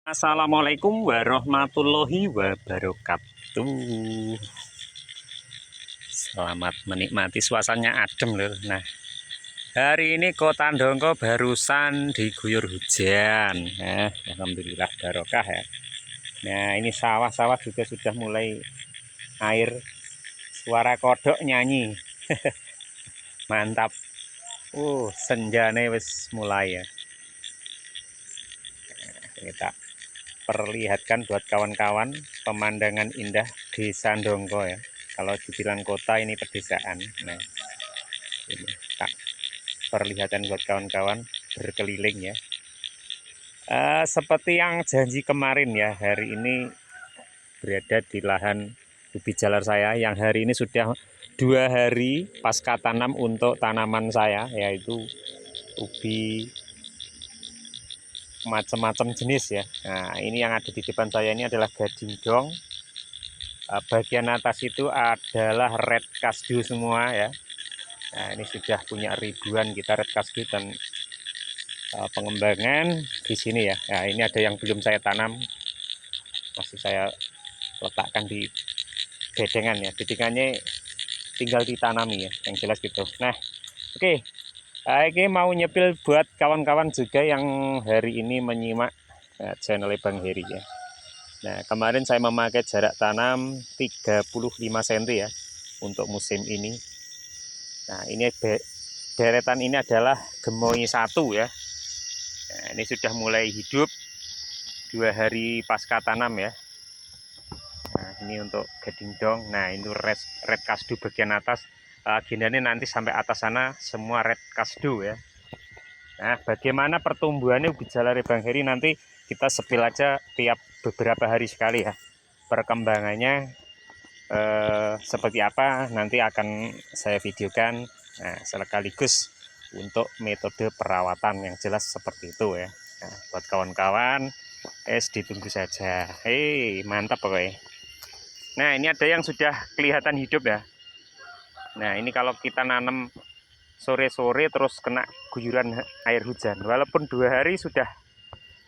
Assalamualaikum warahmatullahi wabarakatuh. Selamat menikmati suasananya adem loh. Nah, hari ini Kota Ndongko barusan diguyur hujan. Alhamdulillah barokah ya. Nah, ini sawah-sawah juga sudah mulai air. Suara kodok nyanyi. Mantap. Senjane wis mulai ya. Kita perlihatkan buat kawan-kawan pemandangan indah Desa Ndongko ya. Kalau dibilang kota ini pedesaan. Nah, ini tak perlihatkan buat kawan-kawan berkeliling ya. Seperti yang janji kemarin ya, hari ini berada di lahan ubi jalar saya yang hari ini sudah 2 hari pasca tanam untuk tanaman saya, yaitu ubi macam-macam jenis ya. Nah, ini yang ada di depan saya ini adalah gading dong. Bagian atas itu adalah red kasdu semua ya. Nah, ini sudah punya ribuan kita red kasdu dan pengembangan di sini ya. Nah, ini ada yang belum saya tanam, masih saya letakkan di bedengan ya. Bedengannya tinggal ditanami ya, yang jelas gitu. Nah, oke. Ini mau nyepil buat kawan-kawan juga yang hari ini menyimak channel Bang Heri ya. Nah, kemarin saya memakai jarak tanam 35 cm ya untuk musim ini. Nah, ini deretan ini adalah gemoy 1 ya. Nah, ini sudah mulai hidup 2 hari pasca tanam ya. Nah, ini untuk gading dong. Nah, ini red kasdu bagian atas. Agendanya nanti sampai atas sana semua red kasdu ya. Nah, bagaimana pertumbuhannya ubi jalar Bang Heri nanti kita sepil aja tiap beberapa hari sekali ya. Perkembangannya seperti apa nanti akan saya videokan. Nah, sekaligus untuk metode perawatan yang jelas seperti itu ya. Nah, buat kawan-kawan ditunggu saja. Mantap pokoknya. Nah, ini ada yang sudah kelihatan hidup ya. Nah, ini kalau kita nanam sore-sore terus kena guyuran air hujan, walaupun 2 hari sudah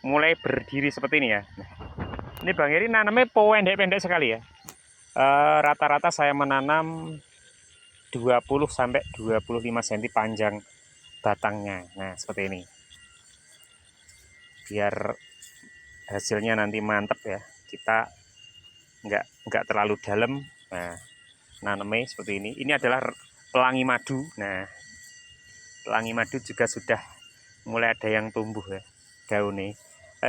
mulai berdiri seperti ini ya. Nah, ini Bang Heri nanamnya pendek-pendek sekali ya. Rata-rata saya menanam 20 sampai 25 cm panjang batangnya. Nah, seperti ini. Biar hasilnya nanti mantap ya. Kita nggak terlalu dalam. Nah, nanamnya seperti ini. Ini adalah pelangi madu. Nah, pelangi madu juga sudah mulai ada yang tumbuh ya daunnya.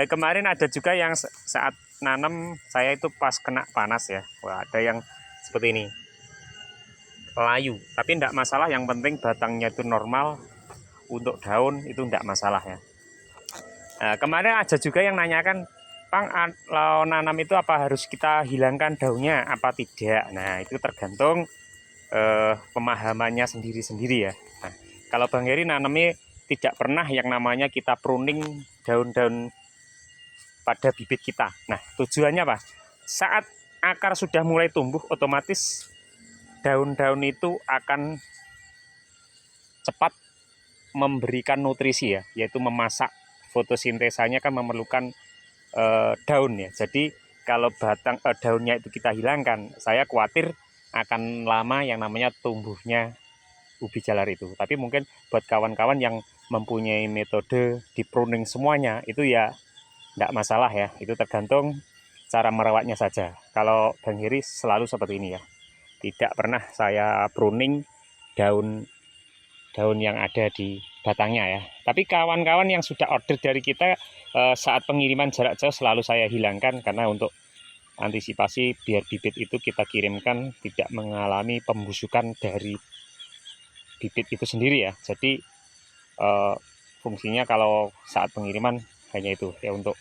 Kemarin ada juga yang saat nanam saya itu pas kena panas ya. Wah, ada yang seperti ini. Layu, tapi tidak masalah, yang penting batangnya itu normal. Untuk daun itu tidak masalah ya. Nah, kemarin ada juga yang nanyakan, Pang, kalau nanam itu apa harus kita hilangkan daunnya apa tidak. Nah, itu tergantung pemahamannya sendiri-sendiri ya. Nah, kalau Bang Heri nanamnya tidak pernah yang namanya kita pruning daun-daun pada bibit kita. Nah, tujuannya apa? Saat akar sudah mulai tumbuh, otomatis daun-daun itu akan cepat memberikan nutrisi ya, yaitu memasak. Fotosintesanya kan memerlukan daun ya. Jadi kalau daunnya itu kita hilangkan, saya khawatir akan lama yang namanya tumbuhnya ubi jalar itu. Tapi mungkin buat kawan-kawan yang mempunyai metode di pruning semuanya itu ya tidak masalah ya. Itu tergantung cara merawatnya saja. Kalau Bang Heri selalu seperti ini ya. Tidak pernah saya pruning daun yang ada di batangnya ya. Tapi kawan-kawan yang sudah order dari kita saat pengiriman jarak jauh selalu saya hilangkan, karena untuk antisipasi biar bibit itu kita kirimkan tidak mengalami pembusukan dari bibit itu sendiri ya. Jadi fungsinya kalau saat pengiriman hanya itu ya, untuk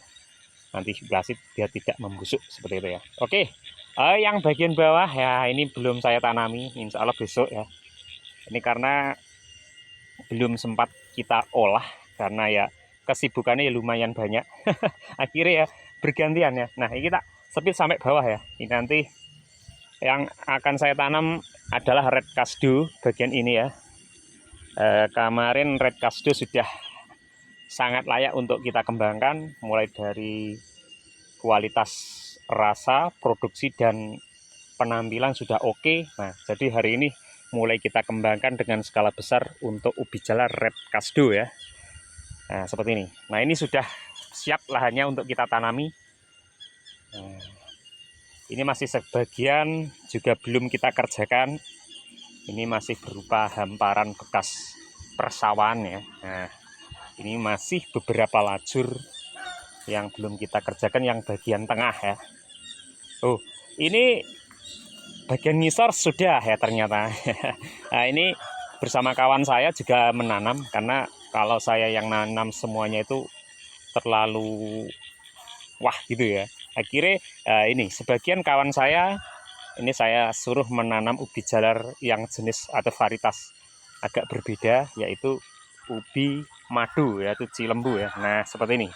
antisipasi biar tidak membusuk seperti itu ya. Oke, yang bagian bawah ya ini belum saya tanami, insya Allah besok ya. Ini karena belum sempat kita olah karena ya kesibukannya ya lumayan banyak. Akhirnya ya bergantian ya. Nah, ini kita sepit sampai bawah ya. Ini nanti yang akan saya tanam adalah red kasdu bagian ini ya. Kemarin red kasdu sudah sangat layak untuk kita kembangkan, mulai dari kualitas rasa, produksi, dan penampilan sudah oke. Nah, jadi hari ini mulai kita kembangkan dengan skala besar untuk ubi jalar red kasdo ya. Nah, seperti ini. Nah, ini sudah siap lahannya untuk kita tanami. Nah, ini masih sebagian juga belum kita kerjakan. Ini masih berupa hamparan bekas persawahan ya. Nah, ini masih beberapa lajur yang belum kita kerjakan, yang bagian tengah ya. Oh, ini bagian ngisor sudah ya ternyata. Nah, ini bersama kawan saya juga menanam, karena kalau saya yang nanam semuanya itu terlalu wah gitu ya. Akhirnya ini sebagian kawan saya, ini saya suruh menanam ubi jalar yang jenis atau varietas agak berbeda, yaitu ubi madu, yaitu cilembu ya. Nah, seperti ini.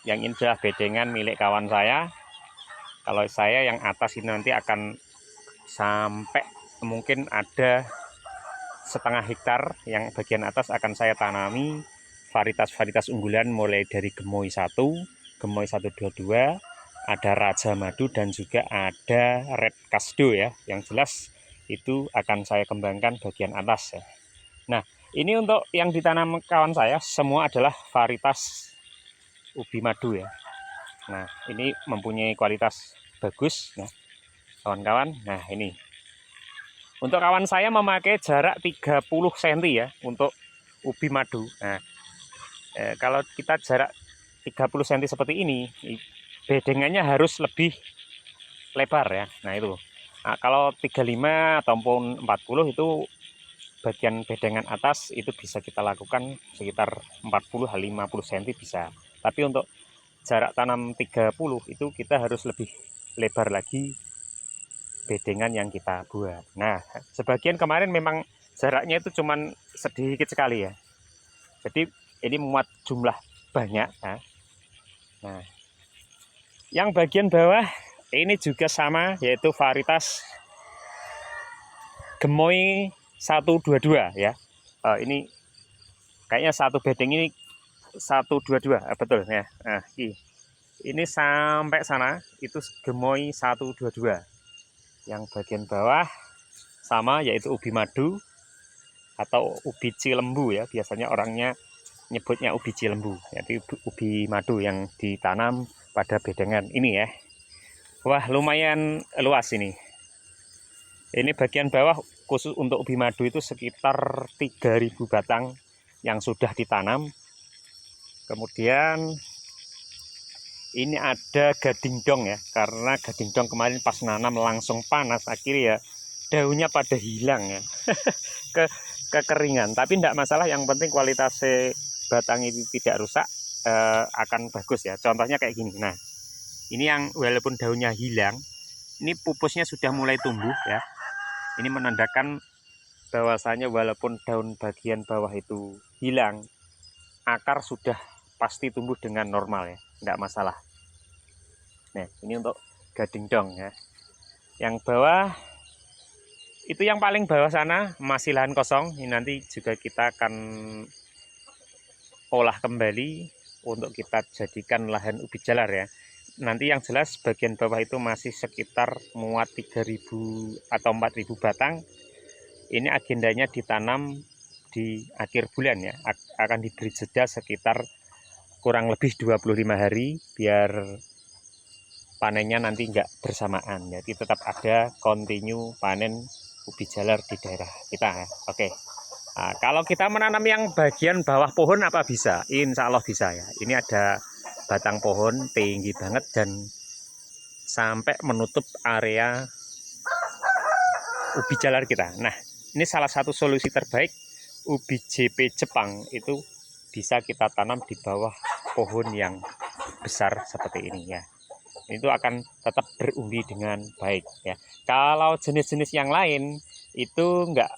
Yang ini adalah bedengan milik kawan saya. Kalau saya yang atas ini nanti akan sampai mungkin ada setengah hektar, yang bagian atas akan saya tanami varietas-varietas unggulan mulai dari Gemoy 1, Gemoy 122, ada Raja Madu, dan juga ada Red Kasdo ya. Yang jelas itu akan saya kembangkan bagian atas ya. Nah, ini untuk yang ditanam kawan saya semua adalah varietas ubi madu ya. Nah, ini mempunyai kualitas bagus ya, kawan-kawan. Nah, ini untuk kawan saya memakai jarak 30 cm ya untuk ubi madu. Nah, kalau kita jarak 30 cm seperti ini, bedengannya harus lebih lebar ya. Nah, itu. Nah, kalau 35 ataupun 40 itu bagian bedengan atas itu bisa kita lakukan sekitar 40-50 cm bisa. Tapi untuk jarak tanam 30 itu kita harus lebih lebar lagi bedengan yang kita buat. Nah, sebagian kemarin memang jaraknya itu cuman sedikit sekali ya. Jadi ini muat jumlah banyak ya. Nah, yang bagian bawah ini juga sama, yaitu varietas Gemoy 122 ya. Ini kayaknya satu bedeng ini 122, betul ya. Nah, ini sampai sana itu Gemoy 122. Yang bagian bawah sama, yaitu ubi madu atau ubi cilembu ya, biasanya orangnya nyebutnya ubi cilembu, yaitu ubi madu yang ditanam pada bedengan ini ya. Wah, lumayan luas ini. Ini bagian bawah khusus untuk ubi madu itu sekitar 3000 batang yang sudah ditanam. Kemudian ini ada gading dong ya, karena gading dong kemarin pas nanam langsung panas, akhirnya ya daunnya pada hilang ya. Kekeringan, tapi tidak masalah, yang penting kualitas batang itu tidak rusak, akan bagus ya. Contohnya kayak gini. Nah, ini yang walaupun daunnya hilang, ini pupusnya sudah mulai tumbuh ya. Ini menandakan bahwasanya walaupun daun bagian bawah itu hilang, akar sudah pasti tumbuh dengan normal ya, tidak masalah. Nah, ini untuk gading dong ya. Yang bawah itu, yang paling bawah sana masih lahan kosong. Ini nanti juga kita akan olah kembali untuk kita jadikan lahan ubi jalar ya. Nanti yang jelas bagian bawah itu masih sekitar muat 3000 atau 4000 batang. Ini agendanya ditanam di akhir bulan ya. Akan diberi jeda sekitar kurang lebih 25 hari biar panennya nanti enggak bersamaan. Jadi tetap ada kontinu panen ubi jalar di daerah kita ya. Oke. Nah, kalau kita menanam yang bagian bawah pohon apa bisa? Insya Allah bisa ya. Ini ada batang pohon tinggi banget dan sampai menutup area ubi jalar kita. Nah, ini salah satu solusi terbaik ubi JP Jepang itu bisa kita tanam di bawah pohon yang besar seperti ini ya. Itu akan tetap berumbi dengan baik ya. Kalau jenis-jenis yang lain itu enggak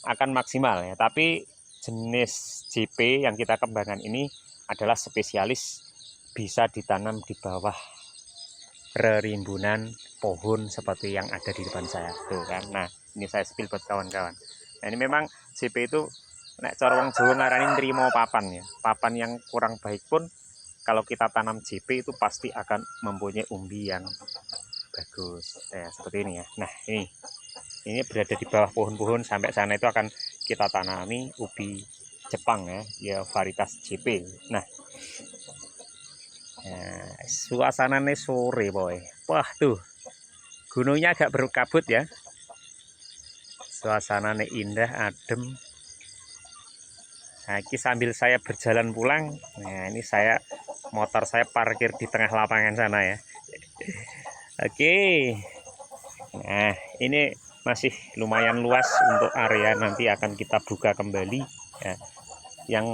akan maksimal ya, tapi jenis JP yang kita kembangkan ini adalah spesialis, bisa ditanam di bawah rerimbunan pohon seperti yang ada di depan saya tuh kan. Nah, ini saya spill buat kawan-kawan. Nah, ini memang JP itu nek cara wong Jawa ngarani nrimo papan ya. Papan yang kurang baik pun kalau kita tanam JP itu pasti akan mempunyai umbi yang bagus. Ya, seperti ini ya. Nah, ini berada di bawah pohon-pohon, sampai sana itu akan kita tanami ubi Jepang ya varietas JP. Nah, suasananya sore boy. Wah tuh, gunungnya agak berkabut ya. Suasananya indah, adem. Nah, ini sambil saya berjalan pulang. Nah, ini motor saya parkir di tengah lapangan sana ya. Oke. Nah, ini masih lumayan luas untuk area, nanti akan kita buka kembali ya. Yang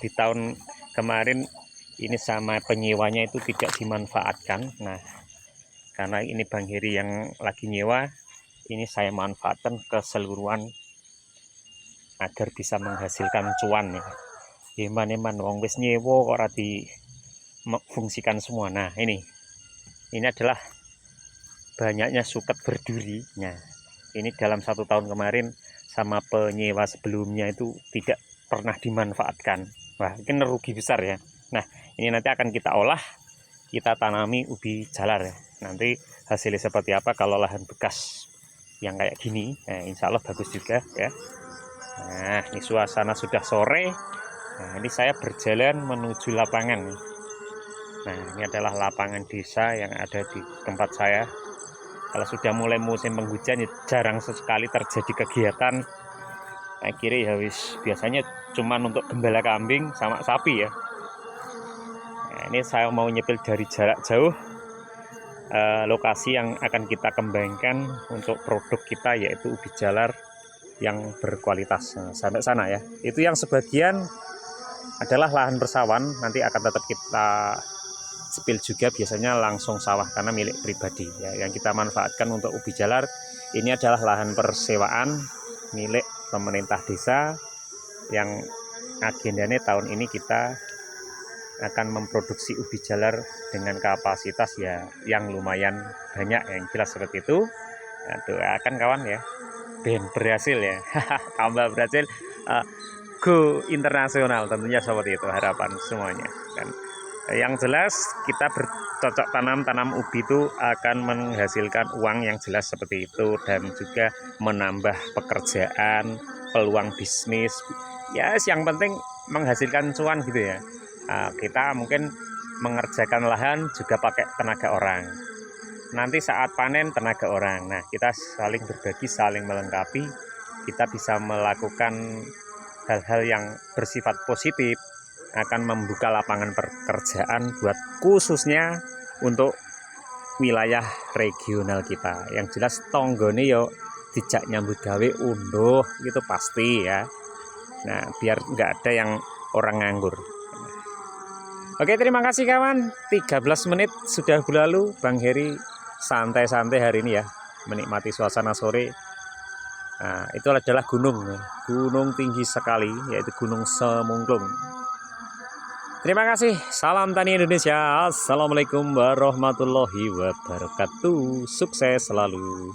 di tahun kemarin ini sama penyewanya itu tidak dimanfaatkan. Nah, karena ini Bang Heri yang lagi nyewa, ini saya manfaatkan keseluruhan agar bisa menghasilkan cuan ya. Eman wong wis nyewa kok ora difungsikan semua. Nah, ini adalah banyaknya suket berduri. Nah, ini dalam 1 tahun kemarin sama penyewa sebelumnya itu tidak pernah dimanfaatkan. Wah, ini rugi besar ya. Nah, ini nanti akan kita olah, kita tanami ubi jalar ya. Nanti hasilnya seperti apa kalau lahan bekas yang kayak gini. Nah, insya Allah bagus juga ya. Nah, ini suasana sudah sore. Nah, ini saya berjalan menuju lapangan. Nah, ini adalah lapangan desa yang ada di tempat saya. Kalau sudah mulai musim penghujan, ya jarang sekali terjadi kegiatan. Akhirnya ya biasanya cuma untuk gembala kambing sama sapi ya. Nah, ini saya mau nyepil dari jarak jauh lokasi yang akan kita kembangkan untuk produk kita, yaitu ubi jalar yang berkualitas. Nah, sampai sana ya. Itu yang sebagian adalah lahan persawahan, nanti akan tetap kita sepil juga, biasanya langsung sawah karena milik pribadi ya. Yang kita manfaatkan untuk ubi jalar ini adalah lahan persewaan milik pemerintah desa, yang agendanya tahun ini kita akan memproduksi ubi jalar dengan kapasitas ya yang lumayan banyak, yang jelas seperti itu. Nah, doakan kawan ya, ben berhasil ya. Tambah berhasil, go internasional tentunya, seperti itu harapan semuanya. Dan yang jelas kita bercocok tanam ubi itu akan menghasilkan uang yang jelas seperti itu, dan juga menambah pekerjaan, peluang bisnis ya. Yang penting menghasilkan cuan gitu ya. Kita mungkin mengerjakan lahan juga pakai tenaga orang, nanti saat panen tenaga orang. Nah, kita saling berbagi, saling melengkapi, kita bisa melakukan hal-hal yang bersifat positif, akan membuka lapangan pekerjaan buat khususnya untuk wilayah regional kita. Yang jelas tonggone yo dijak nyambut gawe unduh gitu pasti ya. Nah, biar nggak ada yang orang nganggur. Oke, terima kasih kawan. 13 menit sudah berlalu, Bang Heri santai-santai hari ini ya, menikmati suasana sore. Nah, itu adalah gunung tinggi sekali, yaitu Gunung Semungklung. Terima kasih, salam tani Indonesia. Assalamualaikum warahmatullahi wabarakatuh. Sukses selalu.